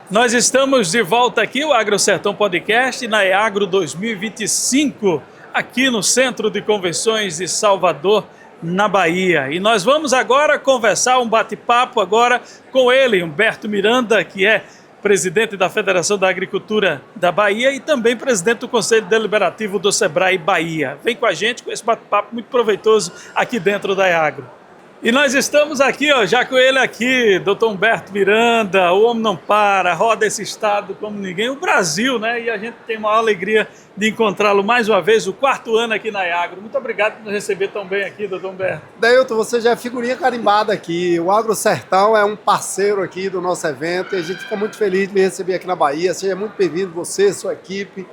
Nós estamos de volta aqui, o AgroSertão Podcast, na EAGRO 2025, aqui no Centro de Convenções de Salvador, na Bahia. E nós vamos agora conversar, um bate-papo agora com ele, Humberto Miranda, que é presidente da Federação da Agricultura da Bahia e também presidente do Conselho Deliberativo do Sebrae Bahia. Vem com a gente com esse bate-papo muito proveitoso aqui dentro da EAGRO. E nós estamos aqui, já com ele aqui, doutor Humberto Miranda, o homem não para, roda esse estado como ninguém, o Brasil, né? E a gente tem uma alegria de encontrá-lo mais uma vez, o 4º ano aqui na EAGRO. Muito obrigado por nos receber tão bem aqui, doutor Humberto. Deilton, você já é figurinha carimbada aqui. O AgroSertão é um parceiro aqui do nosso evento e a gente fica muito feliz de me receber aqui na Bahia. Seja muito bem-vindo, você, sua equipe.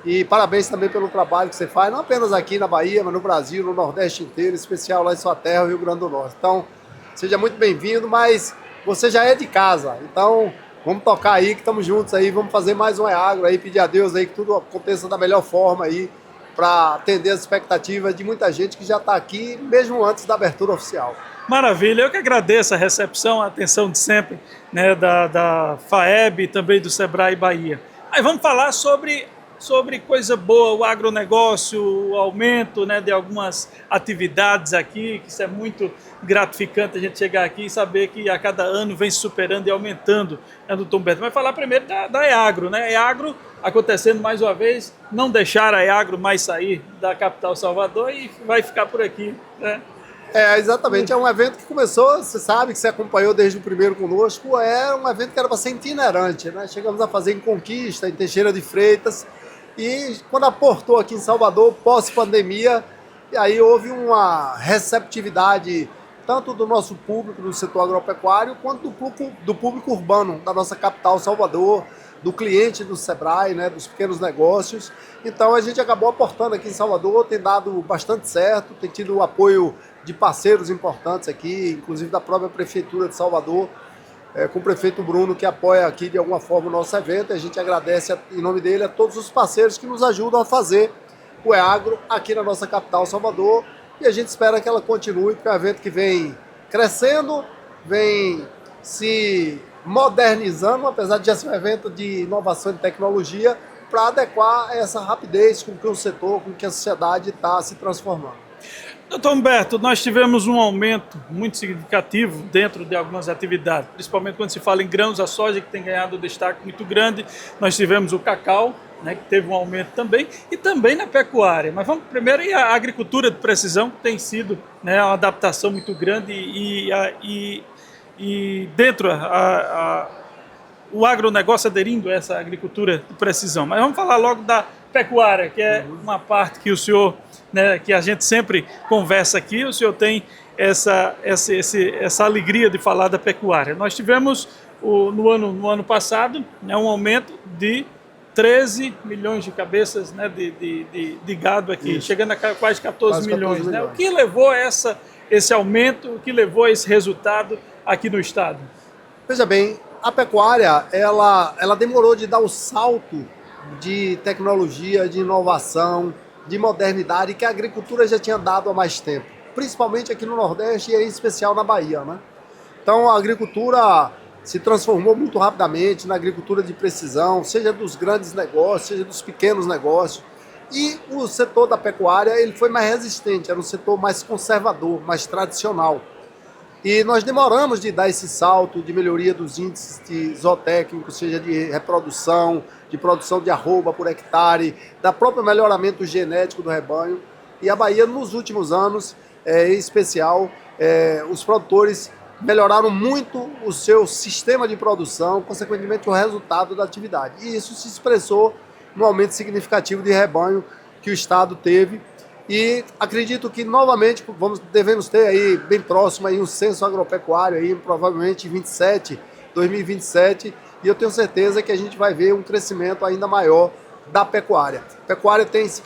E parabéns também pelo trabalho que você faz, não apenas aqui na Bahia, mas no Brasil, no Nordeste inteiro, em especial lá em sua terra, o Rio Grande do Norte. Então, seja muito bem-vindo, mas você já é de casa. Então, vamos tocar aí, que estamos juntos aí, vamos fazer mais um EAGRO aí, pedir a Deus aí que tudo aconteça da melhor forma aí, para atender as expectativas de muita gente que já está aqui, mesmo antes da abertura oficial. Maravilha, eu que agradeço a recepção, a atenção de sempre, né, da FAEB e também do Sebrae Bahia. Aí vamos falar sobre coisa boa, o agronegócio, o aumento, né, de algumas atividades aqui, que isso é muito gratificante a gente chegar aqui e saber que a cada ano vem se superando e aumentando, né, doutor Humberto. Mas falar primeiro da EAGRO, né? EAGRO acontecendo mais uma vez, não deixar a EAGRO mais sair da capital Salvador e vai ficar por aqui, né? Exatamente, é um evento que começou, você sabe que você acompanhou desde o primeiro conosco, é um evento que era para ser itinerante, né? Chegamos a fazer em Conquista, em Teixeira de Freitas, e quando aportou aqui em Salvador, pós-pandemia, e aí houve uma receptividade tanto do nosso público do setor agropecuário, quanto do público urbano da nossa capital Salvador, do cliente do Sebrae, né, dos pequenos negócios. Então a gente acabou aportando aqui em Salvador, tem dado bastante certo, tem tido o apoio de parceiros importantes aqui, inclusive da própria Prefeitura de Salvador, com o prefeito Bruno, que apoia aqui de alguma forma o nosso evento. A gente agradece em nome dele a todos os parceiros que nos ajudam a fazer o EAGRO aqui na nossa capital Salvador, e a gente espera que ela continue, porque é um evento que vem crescendo, vem se modernizando, apesar de já ser um evento de inovação e tecnologia, para adequar essa rapidez com que o setor, com que a sociedade está se transformando. Doutor Humberto, nós tivemos um aumento muito significativo dentro de algumas atividades, principalmente quando se fala em grãos, a soja, que tem ganhado um destaque muito grande. Nós tivemos o cacau, né, que teve um aumento também, e também na pecuária. Mas vamos primeiro e a agricultura de precisão, que tem sido, né, uma adaptação muito grande e dentro o agronegócio aderindo a essa agricultura de precisão. Mas vamos falar logo da pecuária, que é uma parte que o senhor, né, que a gente sempre conversa aqui, o senhor tem essa alegria de falar da pecuária. Nós tivemos no ano passado, né, um aumento de 13 milhões de cabeças, né, de gado aqui, isso, chegando a quase 14 milhões. Né? O que levou a esse aumento, o que levou a esse resultado aqui no estado? Veja bem, a pecuária, ela demorou de dar o salto de tecnologia, de inovação, de modernidade que a agricultura já tinha dado há mais tempo, principalmente aqui no Nordeste e em especial na Bahia, né? Então a agricultura se transformou muito rapidamente na agricultura de precisão, seja dos grandes negócios, seja dos pequenos negócios, e o setor da pecuária ele foi mais resistente, era um setor mais conservador, mais tradicional. E nós demoramos de dar esse salto de melhoria dos índices zootécnicos, seja de reprodução, de produção de arroba por hectare, da próprio melhoramento genético do rebanho. E a Bahia, nos últimos anos, em especial, os produtores melhoraram muito o seu sistema de produção, consequentemente o resultado da atividade. E isso se expressou no aumento significativo de rebanho que o Estado teve. E acredito que novamente devemos ter aí bem próximo aí um censo agropecuário aí, provavelmente em 2027, e eu tenho certeza que a gente vai ver um crescimento ainda maior da pecuária. A pecuária tem se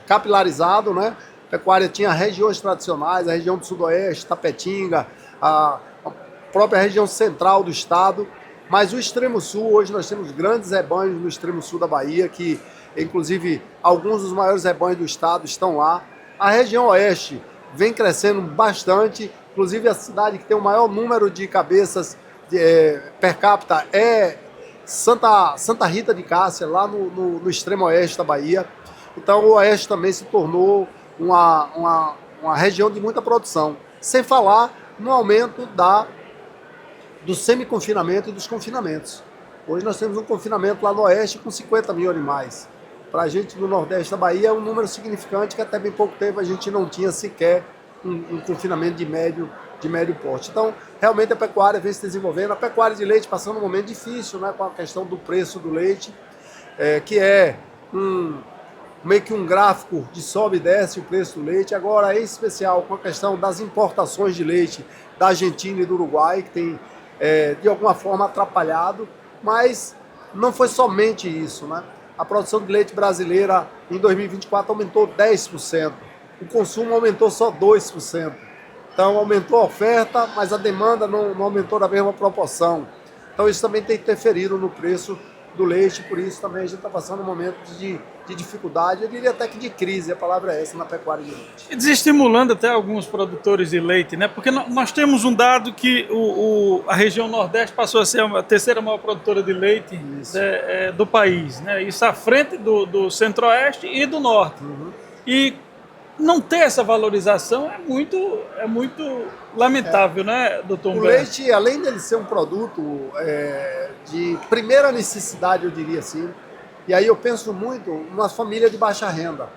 capilarizado, né? A pecuária tinha regiões tradicionais, a região do Sudoeste, Tapetinga, a própria região central do estado, mas o extremo sul, hoje nós temos grandes rebanhos no extremo sul da Bahia, que inclusive alguns dos maiores rebanhos do estado estão lá. A região oeste vem crescendo bastante, inclusive a cidade que tem o maior número de cabeças per capita Santa Rita de Cássia, lá no extremo oeste da Bahia. Então o oeste também se tornou uma região de muita produção. Sem falar no aumento do semi-confinamento e dos confinamentos. Hoje nós temos um confinamento lá no oeste com 50 mil animais. Para a gente no nordeste da Bahia é um número significante que até bem pouco tempo a gente não tinha sequer um confinamento de médio porte. Então, realmente a pecuária vem se desenvolvendo. A pecuária de leite passando um momento difícil, né, com a questão do preço do leite, que é meio que um gráfico de sobe e desce o preço do leite. Agora, em especial com a questão das importações de leite da Argentina e do Uruguai, que tem, de alguma forma, atrapalhado. Mas não foi somente isso, né? A produção de leite brasileira em 2024 aumentou 10%. O consumo aumentou só 2%. Então aumentou a oferta, mas a demanda não aumentou na mesma proporção. Então isso também tem interferido no preço do leite, por isso também a gente está passando um momento de dificuldade, eu diria até que de crise, a palavra é essa, na pecuária de leite. E desestimulando até alguns produtores de leite, né? Porque nós temos um dado que a região Nordeste passou a ser a terceira maior produtora de leite do país, né? Isso à frente do Centro-Oeste e do Norte. Uhum. E não ter essa valorização é muito lamentável, né, doutor Humberto? O leite, além dele ser um produto de primeira necessidade, eu diria assim, e aí eu penso muito numa família de baixa renda.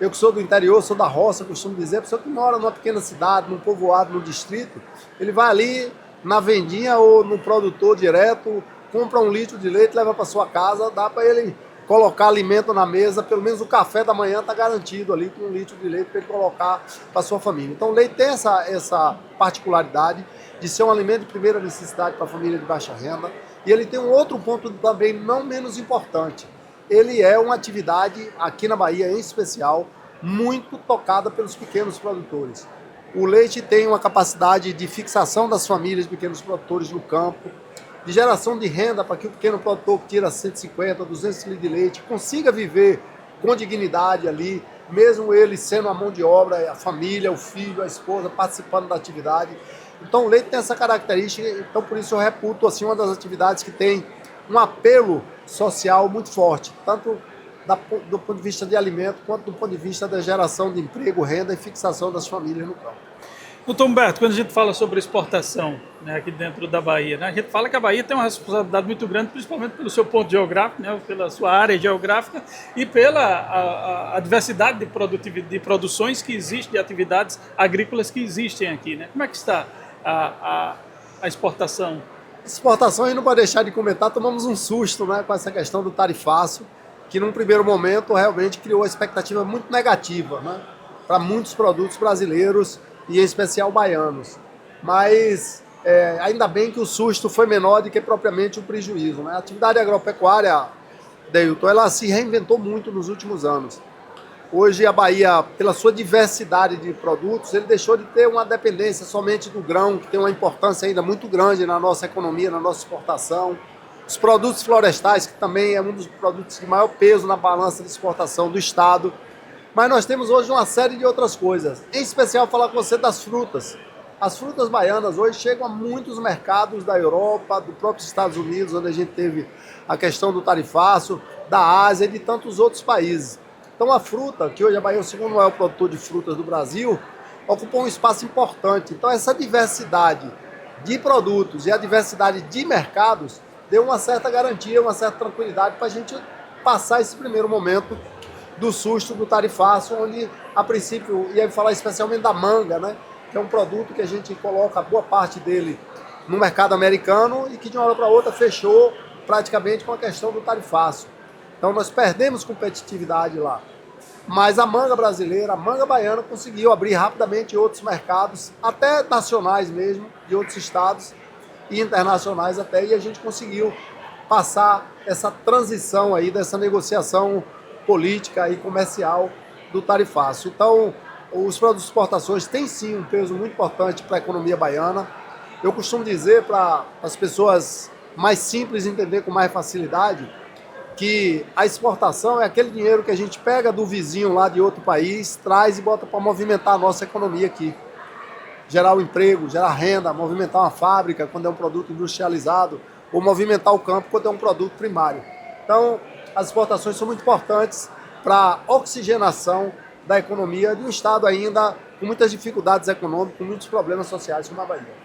Eu que sou do interior, sou da roça, costumo dizer, a pessoa que mora numa pequena cidade, num povoado, num distrito, ele vai ali na vendinha ou no produtor direto, compra 1 litro de leite, leva para sua casa, dá para ele colocar alimento na mesa, pelo menos o café da manhã está garantido ali com 1 litro de leite para ele colocar para sua família. Então o leite tem essa particularidade de ser um alimento de primeira necessidade para a família de baixa renda. E ele tem um outro ponto também não menos importante. Ele é uma atividade, aqui na Bahia em especial, muito tocada pelos pequenos produtores. O leite tem uma capacidade de fixação das famílias de pequenos produtores no campo, de geração de renda para que o pequeno produtor que tira 150, 200 litros de leite consiga viver com dignidade ali, mesmo ele sendo a mão de obra, a família, o filho, a esposa participando da atividade. Então o leite tem essa característica, então por isso eu reputo assim, uma das atividades que tem um apelo social muito forte, tanto do ponto de vista de alimento, quanto do ponto de vista da geração de emprego, renda e fixação das famílias no campo. Doutor Humberto, quando a gente fala sobre exportação, né, aqui dentro da Bahia, né, a gente fala que a Bahia tem uma responsabilidade muito grande, principalmente pelo seu ponto geográfico, né, pela sua área geográfica e pela a diversidade de produções que existem, de atividades agrícolas que existem aqui, né? Como é que está a exportação? Exportação, a gente não pode deixar de comentar, tomamos um susto, né, com essa questão do tarifaço, que num primeiro momento realmente criou uma expectativa muito negativa, né, para muitos produtos brasileiros, e em especial baianos. Mas ainda bem que o susto foi menor do que propriamente o prejuízo, né? A atividade agropecuária, Deilton, ela se reinventou muito nos últimos anos. Hoje a Bahia, pela sua diversidade de produtos, ele deixou de ter uma dependência somente do grão, que tem uma importância ainda muito grande na nossa economia, na nossa exportação. Os produtos florestais, que também é um dos produtos de maior peso na balança de exportação do Estado. Mas nós temos hoje uma série de outras coisas, em especial falar com você das frutas. As frutas baianas hoje chegam a muitos mercados da Europa, do próprio Estados Unidos, onde a gente teve a questão do tarifaço, da Ásia e de tantos outros países. Então a fruta, que hoje a Bahia é o segundo maior produtor de frutas do Brasil, ocupou um espaço importante. Então essa diversidade de produtos e a diversidade de mercados deu uma certa garantia, uma certa tranquilidade para a gente passar esse primeiro momento do susto do tarifaço, onde a princípio ia falar especialmente da manga, né? Que é um produto que a gente coloca boa parte dele no mercado americano e que de uma hora para outra fechou praticamente com a questão do tarifaço. Então nós perdemos competitividade lá. Mas a manga brasileira, a manga baiana conseguiu abrir rapidamente outros mercados, até nacionais mesmo, de outros estados e internacionais até, e a gente conseguiu passar essa transição aí dessa negociação política e comercial do tarifaço. Então, os produtos de exportações têm sim um peso muito importante para a economia baiana. Eu costumo dizer para as pessoas mais simples entender com mais facilidade que a exportação é aquele dinheiro que a gente pega do vizinho lá de outro país, traz e bota para movimentar a nossa economia aqui. Gerar o emprego, gerar renda, movimentar uma fábrica quando é um produto industrializado, ou movimentar o campo quando é um produto primário. Então, as exportações são muito importantes para a oxigenação da economia de um estado ainda com muitas dificuldades econômicas, com muitos problemas sociais como a Bahia.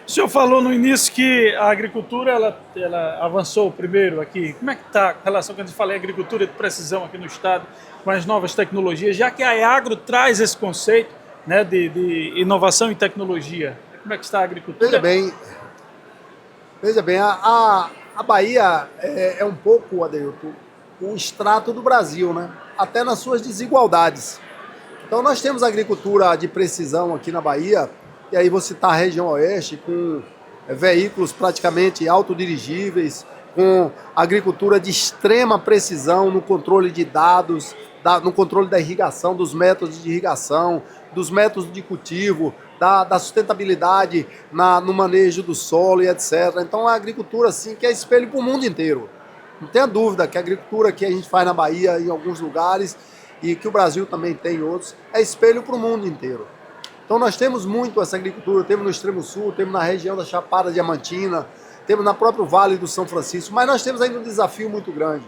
O senhor falou no início que a agricultura ela avançou primeiro aqui. Como é que está a relação que a gente fala em agricultura de precisão aqui no estado com as novas tecnologias, já que a EAGRO traz esse conceito, né, de inovação e tecnologia? Como é que está a agricultura? Veja bem, a Bahia é um pouco, Adeilton, o extrato do Brasil, né? Até nas suas desigualdades. Então nós temos agricultura de precisão aqui na Bahia, e aí vou citar a região oeste, com veículos praticamente autodirigíveis, com agricultura de extrema precisão no controle de dados, no controle da irrigação, dos métodos de cultivo, da sustentabilidade no manejo do solo e etc. Então a agricultura, sim, que é espelho para o mundo inteiro. Não tenha dúvida que a agricultura que a gente faz na Bahia, em alguns lugares, e que o Brasil também tem em outros, é espelho para o mundo inteiro. Então nós temos muito essa agricultura, temos no extremo sul, temos na região da Chapada Diamantina, temos na próprio Vale do São Francisco, mas nós temos ainda um desafio muito grande,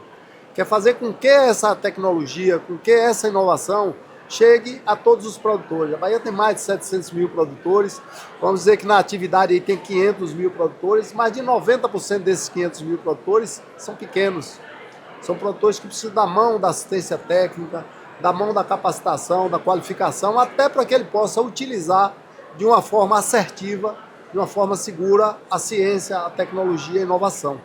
que é fazer com que essa tecnologia, com que essa inovação chegue a todos os produtores. A Bahia tem mais de 700 mil produtores, vamos dizer que na atividade aí tem 500 mil produtores, mas de 90% desses 500 mil produtores são pequenos. São produtores que precisam da mão da assistência técnica, da mão da capacitação, da qualificação, até para que ele possa utilizar de uma forma assertiva, de uma forma segura, a ciência, a tecnologia e a inovação.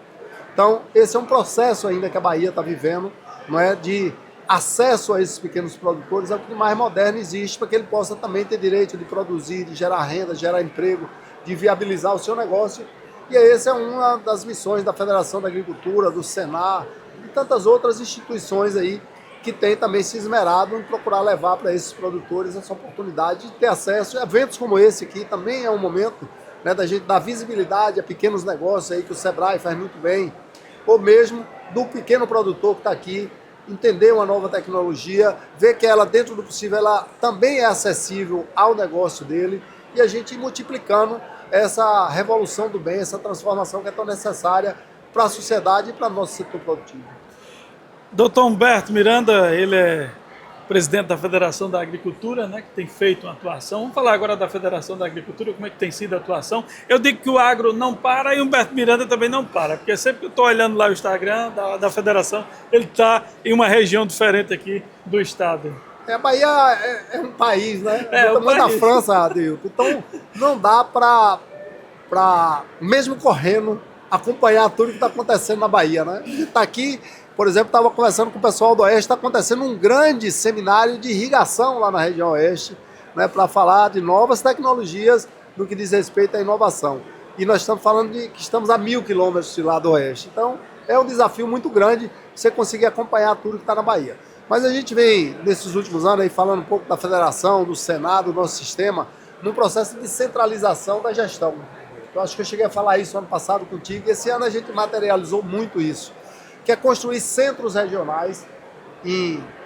Então, esse é um processo ainda que a Bahia está vivendo, não é, de acesso a esses pequenos produtores, é o que mais moderno existe, para que ele possa também ter direito de produzir, de gerar renda, de gerar emprego, de viabilizar o seu negócio. E essa é uma das missões da Federação da Agricultura, do Senar, e tantas outras instituições aí, que tem também se esmerado em procurar levar para esses produtores essa oportunidade de ter acesso. Eventos como esse aqui também é um momento, né, da gente dar visibilidade a pequenos negócios aí que o Sebrae faz muito bem, ou mesmo do pequeno produtor que está aqui, entender uma nova tecnologia, ver que ela, dentro do possível, ela também é acessível ao negócio dele, e a gente ir multiplicando essa revolução do bem, essa transformação que é tão necessária para a sociedade e para o nosso setor produtivo. Doutor Humberto Miranda, ele é presidente da Federação da Agricultura, né, que tem feito uma atuação. Vamos falar agora da Federação da Agricultura, como é que tem sido a atuação. Eu digo que o agro não para e o Humberto Miranda também não para, porque sempre que eu estou olhando lá o Instagram da Federação, ele está em uma região diferente aqui do estado. A Bahia é um país, né? É o tamanho da França, Adeilton. Então, não dá para, mesmo correndo, acompanhar tudo que está acontecendo na Bahia, né? A gente está aqui, por exemplo, estava conversando com o pessoal do Oeste, está acontecendo um grande seminário de irrigação lá na região Oeste, né, para falar de novas tecnologias no que diz respeito à inovação. E nós estamos falando de que estamos a 1.000 quilômetros de lá do Oeste. Então, é um desafio muito grande você conseguir acompanhar tudo que está na Bahia. Mas a gente vem, nesses últimos anos, aí, falando um pouco da Federação, do Senado, do nosso sistema, num processo de centralização da gestão. Eu acho que eu cheguei a falar isso ano passado contigo, e esse ano a gente materializou muito isso, que é construir centros regionais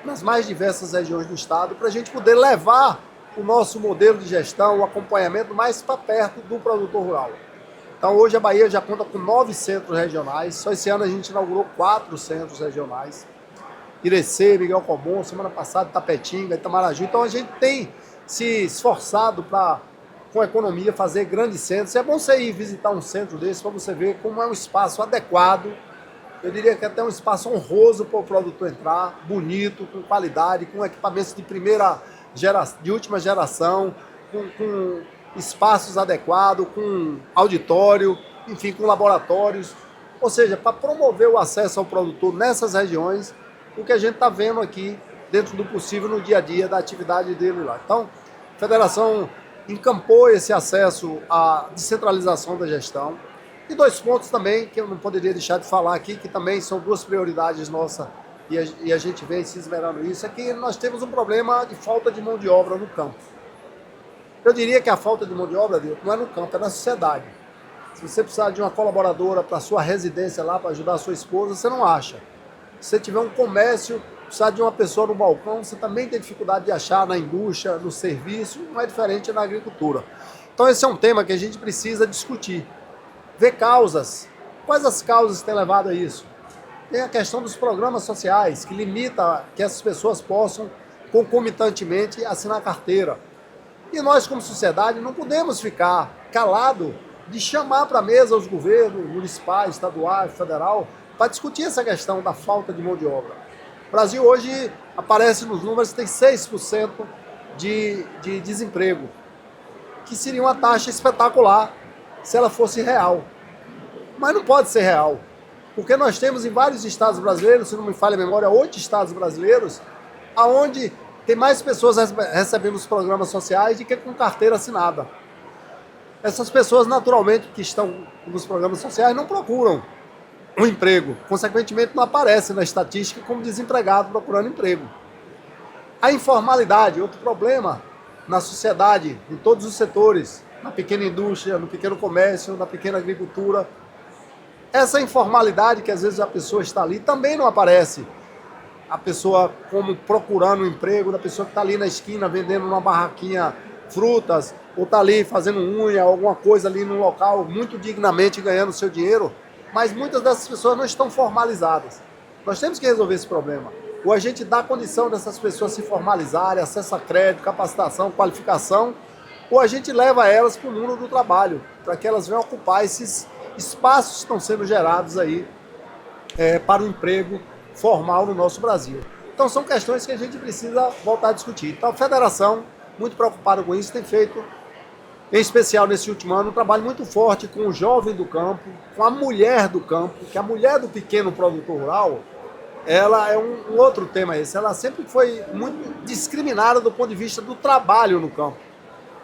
nas mais diversas regiões do estado, para a gente poder levar o nosso modelo de gestão, o acompanhamento mais para perto do produtor rural. Então hoje a Bahia já conta com 9 centros regionais, só esse ano a gente inaugurou 4 centros regionais, Irecê, Miguel Comum, semana passada Tapetinga, Itamaraju. Então a gente tem se esforçado para, com a economia, fazer grandes centros. É bom você ir visitar um centro desse para você ver como é um espaço adequado. Eu diria que até um espaço honroso para o produtor entrar, bonito, com qualidade, com equipamentos de última geração, com espaços adequados, com auditório, enfim, com laboratórios. Ou seja, para promover o acesso ao produtor nessas regiões, o que a gente está vendo aqui, dentro do possível, no dia a dia da atividade dele lá. Então, a Federação encampou esse acesso à descentralização da gestão. E 2 pontos também, que eu não poderia deixar de falar aqui, que também são 2 prioridades nossas, e a gente vem se esmerando nisso, é que nós temos um problema de falta de mão de obra no campo. Eu diria que a falta de mão de obra, não é no campo, é na sociedade. Se você precisar de uma colaboradora para a sua residência lá, para ajudar a sua esposa, você não acha. Se você tiver um comércio, precisar de uma pessoa no balcão, você também tem dificuldade de achar na indústria, no serviço, não é diferente na agricultura. Então esse é um tema que a gente precisa discutir. Ver causas Quais as causas que têm levado a isso? Tem a questão dos programas sociais, que limita que essas pessoas possam, concomitantemente, assinar carteira. E nós, como sociedade, não podemos ficar calados de chamar para a mesa os governos municipais, estadual, federal, para discutir essa questão da falta de mão de obra. O Brasil hoje aparece nos números que tem 6% de desemprego, que seria uma taxa espetacular se ela fosse real. Mas não pode ser real, porque nós temos em vários estados brasileiros, se não me falha a memória, 8 estados brasileiros, onde tem mais pessoas recebendo os programas sociais do que com carteira assinada. Essas pessoas, naturalmente, que estão nos programas sociais, não procuram um emprego. Consequentemente, não aparecem na estatística como desempregado procurando emprego. A informalidade, outro problema na sociedade, em todos os setores, na pequena indústria, no pequeno comércio, na pequena agricultura. Essa informalidade que às vezes a pessoa está ali também não aparece. A pessoa como procurando um emprego, da pessoa que está ali na esquina vendendo numa barraquinha frutas, ou está ali fazendo unha, alguma coisa ali num local muito dignamente ganhando seu dinheiro, mas muitas dessas pessoas não estão formalizadas. Nós temos que resolver esse problema. Ou a gente dá condição dessas pessoas se formalizarem, acesso a crédito, capacitação, qualificação, ou a gente leva elas para o mundo do trabalho, para que elas venham ocupar esses espaços que estão sendo gerados aí para o emprego formal no nosso Brasil. Então são questões que a gente precisa voltar a discutir. Então a federação, muito preocupada com isso, tem feito, em especial nesse último ano, um trabalho muito forte com o jovem do campo, com a mulher do campo, que a mulher do pequeno produtor rural, ela é um outro tema esse. Ela sempre foi muito discriminada do ponto de vista do trabalho no campo.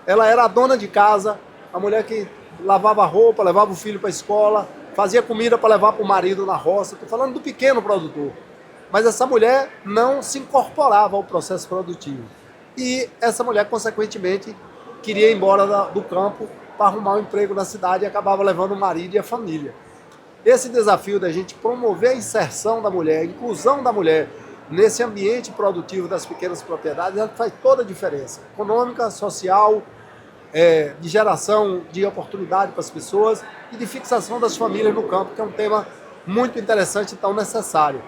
Ela era a dona de casa, a mulher que lavava roupa, levava o filho para a escola, fazia comida para levar para o marido na roça. Estou falando do pequeno produtor. Mas essa mulher não se incorporava ao processo produtivo. E essa mulher, consequentemente, queria ir embora do campo para arrumar um emprego na cidade e acabava levando o marido e a família. Esse desafio da gente promover a inserção da mulher, a inclusão da mulher nesse ambiente produtivo das pequenas propriedades, ela faz toda a diferença. Econômica, social, de geração de oportunidade para as pessoas e de fixação das famílias no campo, que é um tema muito interessante e tão necessário.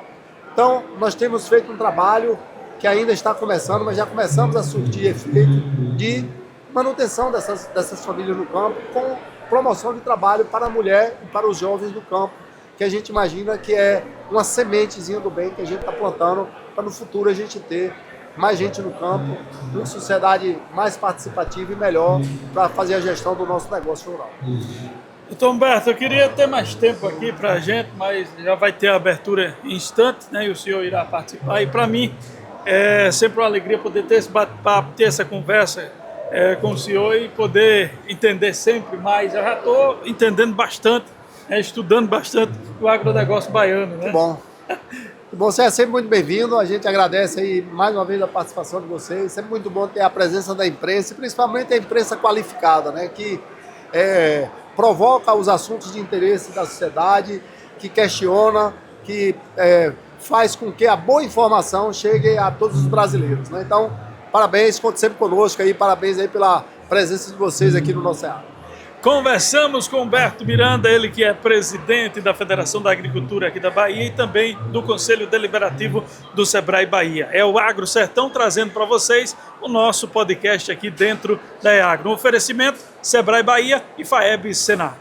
Então, nós temos feito um trabalho que ainda está começando, mas já começamos a surtir efeito de manutenção dessas famílias no campo, com promoção de trabalho para a mulher e para os jovens do campo, que a gente imagina que é uma sementezinha do bem que a gente está plantando para no futuro a gente ter mais gente no campo, uma sociedade mais participativa e melhor para fazer a gestão do nosso negócio rural. Doutor Humberto, eu queria ter mais tempo aqui para a gente, mas já vai ter a abertura em instantes, né? E o senhor irá participar. E para mim é sempre uma alegria poder ter esse bate-papo, ter essa conversa com o senhor e poder entender sempre mais. Eu já estou entendendo bastante, estudando bastante o agronegócio baiano, né? Que bom. Que bom, você é sempre muito bem-vindo. A gente agradece aí mais uma vez a participação de vocês. Sempre muito bom ter a presença da imprensa, e principalmente a imprensa qualificada, né? Que provoca os assuntos de interesse da sociedade, que questiona, que faz com que a boa informação chegue a todos os brasileiros, né? Então, parabéns, conte sempre conosco aí, parabéns aí pela presença de vocês aqui no nosso EAGro. Conversamos com Humberto Miranda, ele que é presidente da Federação da Agricultura aqui da Bahia e também do Conselho Deliberativo do Sebrae Bahia. É o Agro Sertão trazendo para vocês o nosso podcast aqui dentro da EAGro. Um oferecimento Sebrae Bahia e FAEB Senar.